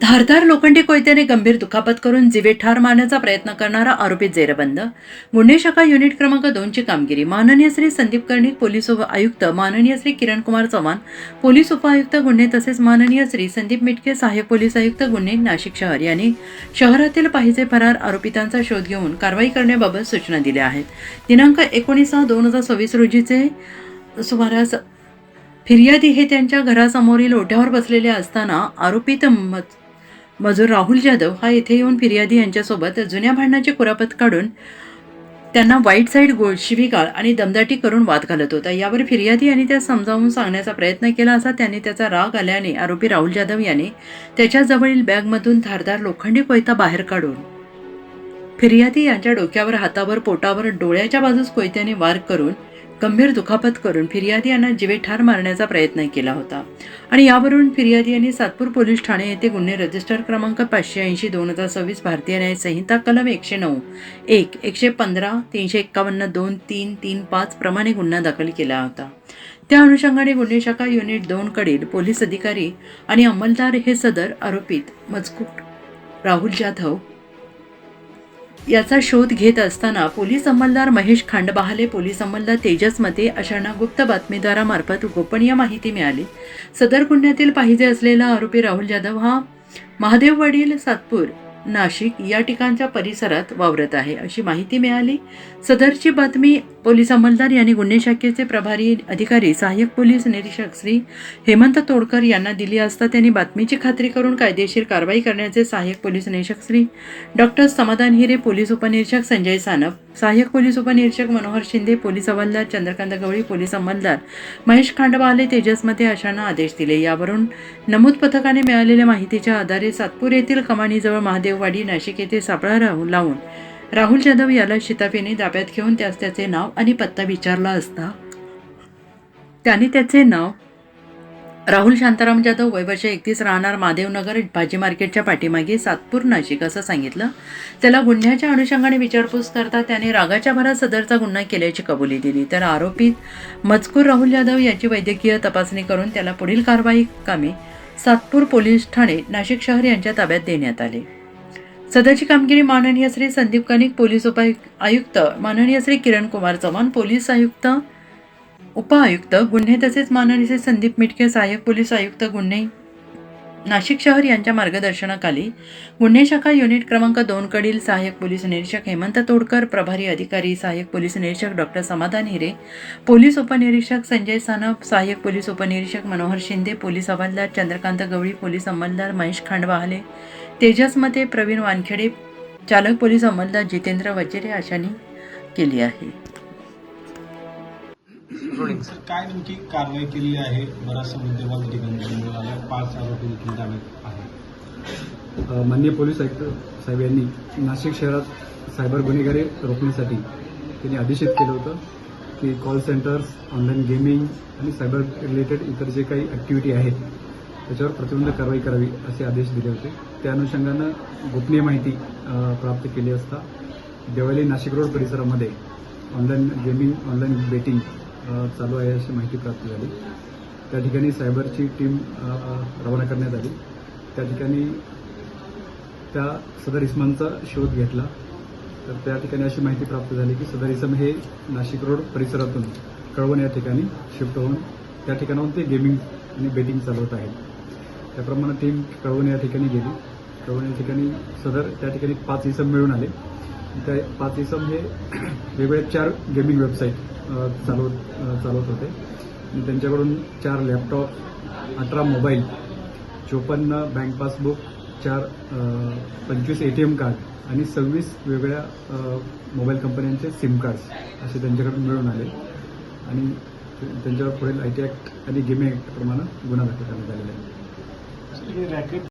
धारदार लोखंडी कोयत्याने गंभीर दुखापत करून जीवे ठार मारण्याचा प्रयत्न करणारा आरोपी जेरबंद. गुन्हे शाखा युनिट क्रमांक 2 ची कामगिरी. माननीय श्री संदीप कर्णिक पोलीस आयुक्त, माननीय श्री किरण कुमार चव्हाण पोलीस उपायुक्त गुन्हे तसेच माननीय श्री संदीप मिटके सहाय्यक पोलीस आयुक्त गुन्हे नाशिक शहर यांनी शहरातील पाहिजे फरार आरोपितांचा शोध घेऊन कारवाई करण्याबाबत सूचना दिल्या आहेत. दिनांक 19/6/2026 रोजीचे सुमारास फिर्यादी हे त्यांच्या घरासमोरील ओढ्यावर बसलेले असताना आरोपित मजूर राहुल जाधव हा येथे येऊन फिर्यादी यांच्यासोबत जुन्या भांडणाची कुरापत काढून त्यांना वाईट साईड शिवीगाळ आणि दमदाटी करून वाद घालत होता. यावर फिर्यादी यांनी त्या समजावून सांगण्याचा प्रयत्न केला असता त्यांनी त्याचा राग आल्याने आरोपी राहुल जाधव याने त्याच्या जवळील बॅगमधून धारदार लोखंडी कोयता बाहेर काढून फिर्यादी यांच्या डोक्यावर, हातावर, पोटावर, डोळ्याच्या बाजूस कोयत्याने वार करून गंभीर दुखापत करून फिर्यादी यांना जीवे ठार मारण्याचा प्रयत्न केला होता. आणि यावरून फिर्यादी यांनी सातपूर पोलीस ठाणे येथे गुन्हे रजिस्टर क्रमांक 580/2026 भारतीय न्याय संहिता कलम 109, 1, 115, 351, 2, 3, 3, 5 प्रमाणे गुन्हा दाखल केला होता. त्या अनुषंगाने गुन्हे शाखा युनिट 2 कडील पोलीस अधिकारी आणि अंमलदार हे सदर आरोपित मजकूर राहुल जाधव याचा शोध घेत असताना पोलीस अंमलदार महेश खांडबहाले, पोलीस अंमलदार तेजस मते अशांना गुप्त बातमीदारामार्फत गोपनीय माहिती मिळाली. सदर गुन्ह्यातील पाहिजे असलेला आरोपी राहुल जाधव हा महादेववाडील, सातपूर, नाशिक या ठिकाणच्या परिसरात वावरत आहे अशी माहिती मिळाली. सदरची बातमी पोलीस अंमलदार यांनी गुन्हे शाखेचे प्रभारी अधिकारी सहाय्यक पोलीस निरीक्षक श्री हेमंत तोडकर यांना दिली असता त्यांनी बातमीची खात्री करून कायदेशीर कारवाई करण्याचे सहाय्यक पोलीस निरीक्षक श्री डॉक्टर समाधान हिरे, पोलीस उपनिरीक्षक संजय सानप, सहाय्यक पोलीस उपनिरीक्षक मनोहर शिंदे, पोलीस हवालदार चंद्रकांत गवळी, पोलीस अंमलदार महेश खांडबहाले, तेजस मते अशांना आदेश दिले. यावरून नमूद पथकाने मिळालेल्या माहितीच्या आधारे सातपूर येथील कमानीजवळ महादेववाडी, नाशिक येथे सापळा लावून राहुल जाधव याला शिताफीने ताब्यात घेऊन त्यास त्याचे नाव आणि पत्ता विचारला असता त्याने त्याचे नाव राहुल शांताराम जाधव, वय वर्ष 31, राहणार महादेवनगर, भाजी मार्केटच्या पाठीमागे, सातपूर, नाशिक असं सांगितलं. त्याला गुन्ह्याच्या अनुषंगाने विचारपूस करता त्याने रागाच्या भरात सदरचा गुन्हा केल्याची कबुली दिली. तर आरोपित मजकूर राहुल जाधव याची वैद्यकीय तपासणी करून त्याला पुढील कारवाई कामे सातपूर पोलीस ठाणे, नाशिक शहर यांच्या ताब्यात देण्यात आले. सदरची कामगिरी माननीय श्री संदीप कर्णिक पोलीस आयुक्त, माननीय श्री किरण कुमार चव्हाण पोलीस आयुक्त उपआयुक्त गुन्हे तसेच माननीय श्री संदीप मिटके सहाय्यक पोलीस आयुक्त गुन्हे नाशिक शहर यांच्या मार्गदर्शनाखाली गुन्हे शाखा युनिट क्रमांक 2 कडील सहाय्यक पोलीस निरीक्षक हेमंत तोडकर, प्रभारी अधिकारी सहाय्यक पोलीस निरीक्षक डॉक्टर समाधान हिरे, पोलीस उपनिरीक्षक संजय सानप, सहाय्यक पोलीस उपनिरीक्षक मनोहर शिंदे, पोलीस हवालदार चंद्रकांत गवळी, पोलीस अंमलदार महेश खांडबहाले, तेजस मते, प्रवीण वानखेडे, चालक पोलीस अंमलदार जितेंद्र वजेरे अशांनी केली आहे. काय नेमकी कारवाई केली आहे? बराचसा मुद्देमाल ठिकाणी समोर आला, 5 आरोपी देखील ताब्यात आहेत. माननीय पोलीस आयुक्त साहेब यांनी नाशिक शहरात सायबर गुन्हेगारी रोखण्यासाठी त्यांनी आदेशित केलं होतं की कॉल सेंटर्स, ऑनलाईन गेमिंग आणि सायबर रिलेटेड इतर जे काही ॲक्टिव्हिटी आहेत त्याच्यावर प्रतिबंध कारवाई करावी असे आदेश दिले होते. त्या अनुषंगानं गोपनीय माहिती प्राप्त केली असता देवळी नाशिक रोड परिसरामध्ये ऑनलाईन गेमिंग, ऑनलाईन बेटिंग चालू आहे अशी माहिती प्राप्त झाली. त्या ठिकाणी सायबरची टीम रवाना करण्यात आली. त्या ठिकाणी त्या सदर इसमांचा शोध घेतला तर त्या ठिकाणी अशी माहिती प्राप्त झाली की सदर इसम हे नाशिक रोड परिसरातून कळवण या ठिकाणी शिफ्ट होऊन त्या ठिकाणाहून ते गेमिंग आणि बेटिंग चालवत आहेत. त्याप्रमाणे टीम कळवण या ठिकाणी गेली. कळवण या ठिकाणी सदर त्या ठिकाणी 5 इसम मिळून आले. त्या 5 इसम हे वेगवेगळ्या 4 गेमिंग वेबसाईट चालवत होते. त्यांच्याकडून 4 laptop, 18 mobile, 54 bank passbook, 25 ATM card आणि 26 वेगवेगळ्या मोबाईल कंपन्यांचे सिम कार्ड्स असे त्यांच्याकडून मिळून आले आणि त्यांच्यावर पुढील IT ॲक्ट आणि गेमिंग ॲक्ट प्रमाणे गुन्हा दाखल करण्यात आलेला आहे.